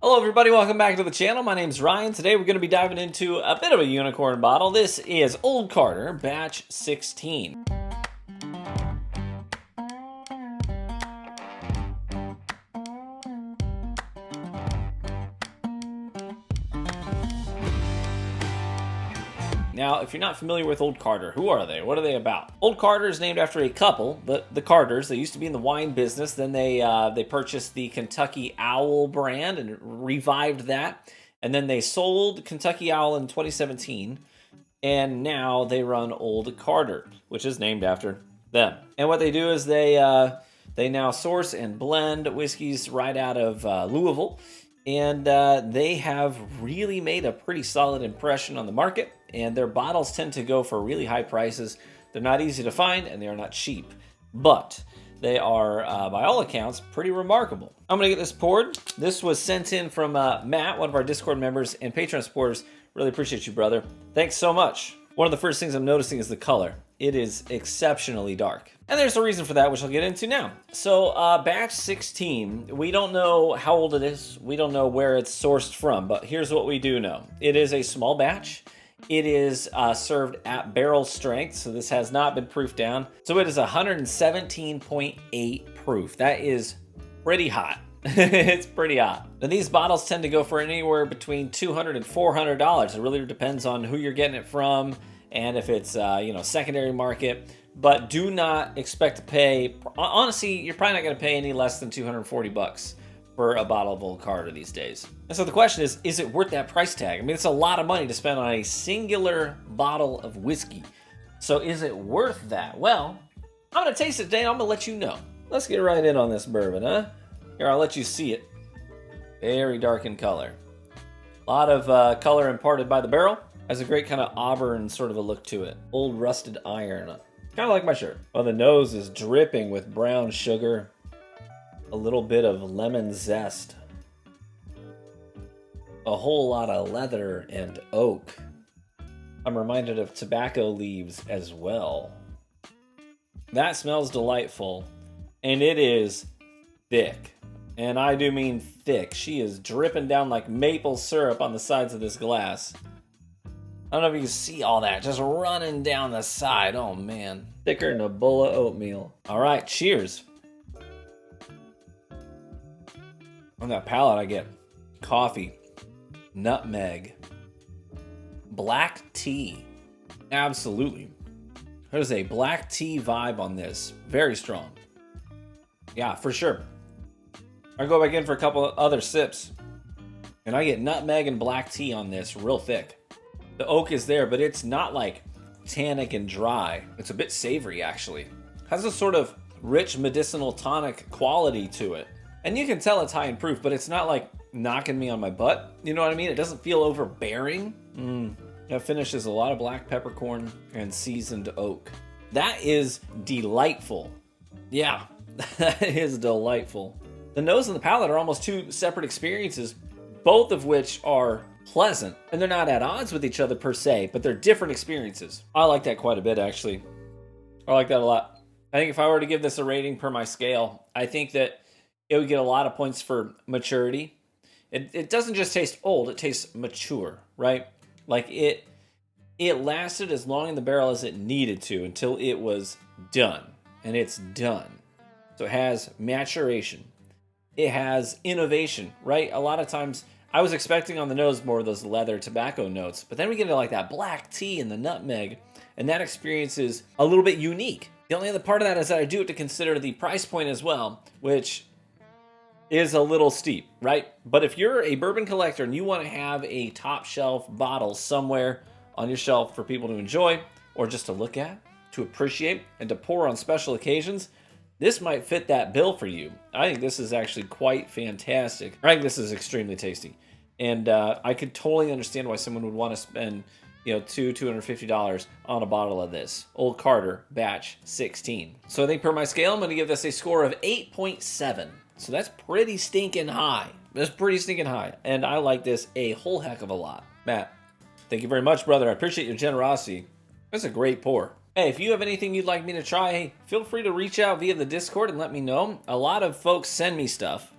Hello everybody, welcome back to the channel. My name's Ryan. Today we're going to be diving into a bit of a unicorn bottle. This is Old Carter, batch 16. Now, if you're not familiar with Old Carter, who are they? What are they about? Old Carter is named after a couple, the Carters. They used to be in the wine business. Then they purchased the Kentucky Owl brand and revived that. And then they sold Kentucky Owl in 2017. And now they run Old Carter, which is named after them. And what they do is they now source and blend whiskeys right out of Louisville. And they have really made a pretty solid impression on the market. And their bottles tend to go for really high prices. They're not easy to find, and they are not cheap. But they are, by all accounts, pretty remarkable. I'm going to get this poured. This was sent in from Matt, one of our Discord members and Patreon supporters. Really appreciate you, brother. Thanks so much. One of the first things I'm noticing is the color. It is exceptionally dark. And there's a reason for that, which I'll get into now. So, batch 16, we don't know how old it is. We don't know where it's sourced from, but here's what we do know. It is a small batch. It is served at barrel strength, so this has not been proofed down. So it is 117.8 proof. That is pretty hot. It's pretty hot. Now these bottles tend to go for anywhere between $200 and $400. It really depends on who you're getting it from and if it's secondary market. But do not expect to pay. Honestly, you're probably not going to pay any less than $240 for a bottle of Old Carter these days. And so the question is it worth that price tag? I mean, it's a lot of money to spend on a singular bottle of whiskey. So is it worth that? Well, I'm gonna taste it today and I'm gonna let you know. Let's get right in on this bourbon, huh? Here, I'll let you see it. Very dark in color. A lot of color imparted by the barrel. Has a great kind of auburn sort of a look to it. Old rusted iron. Kind of like my shirt. Well, the nose is dripping with brown sugar. A little bit of lemon zest. A whole lot of leather and oak. I'm reminded of tobacco leaves as well. That smells delightful. And it is thick. And I do mean thick. She is dripping down like maple syrup on the sides of this glass. I don't know if you can see all that. Just running down the side. Oh man. Thicker than a bowl of oatmeal. Alright, cheers. On that palate, I get coffee, nutmeg, black tea. Absolutely. There's a black tea vibe on this. Very strong. Yeah, for sure. I go back in for a couple of other sips, and I get nutmeg and black tea on this real thick. The oak is there, but it's not like tannic and dry. It's a bit savory, actually. Has a sort of rich medicinal tonic quality to it. And you can tell it's high in proof, but it's not like knocking me on my butt. You know what I mean? It doesn't feel overbearing. That finish is a lot of black peppercorn and seasoned oak. That is delightful. Yeah, that is delightful. The nose and the palate are almost two separate experiences, both of which are pleasant. And they're not at odds with each other per se, but they're different experiences. I like that quite a bit, actually. I like that a lot. I think if I were to give this a rating per my scale, I think that it would get a lot of points for maturity. It doesn't just taste old, it tastes mature, right? Like it lasted as long in the barrel as it needed to until it was done. And it's done. So it has maturation. It has innovation, right? A lot of times, I was expecting on the nose more of those leather tobacco notes, but then we get into like that black tea and the nutmeg, and that experience is a little bit unique. The only other part of that is that I do have to consider the price point as well, which is a little steep, right? But if you're a bourbon collector and you want to have a top shelf bottle somewhere on your shelf for people to enjoy or just to look at, to appreciate, and to pour on special occasions, this might fit that bill for you. I think this is actually quite fantastic. I think this is extremely tasty. And I could totally understand why someone would want to spend $250 on a bottle of this. Old Carter, batch 16. So I think per my scale, I'm going to give this a score of 8.7. So that's pretty stinking high. That's pretty stinking high. And I like this a whole heck of a lot. Matt, thank you very much, brother. I appreciate your generosity. That's a great pour. Hey, if you have anything you'd like me to try, hey, feel free to reach out via the Discord and let me know. A lot of folks send me stuff.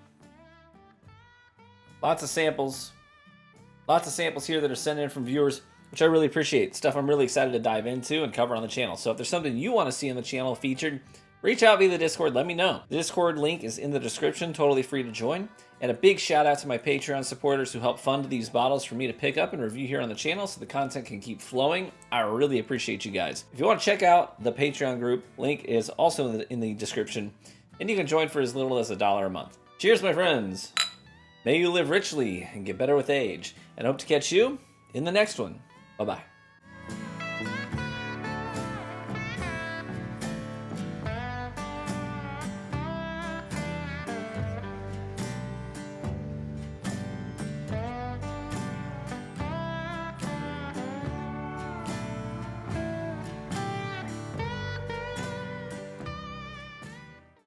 Lots of samples. Lots of samples here that are sent in from viewers, which I really appreciate. Stuff I'm really excited to dive into and cover on the channel. So if there's something you want to see on the channel featured, reach out via the Discord, let me know. The Discord link is in the description, totally free to join. And a big shout out to my Patreon supporters who help fund these bottles for me to pick up and review here on the channel so the content can keep flowing. I really appreciate you guys. If you want to check out the Patreon group, link is also in the description. And you can join for as little as $1 a month. Cheers, my friends. May you live richly and get better with age. And hope to catch you in the next one. Bye-bye.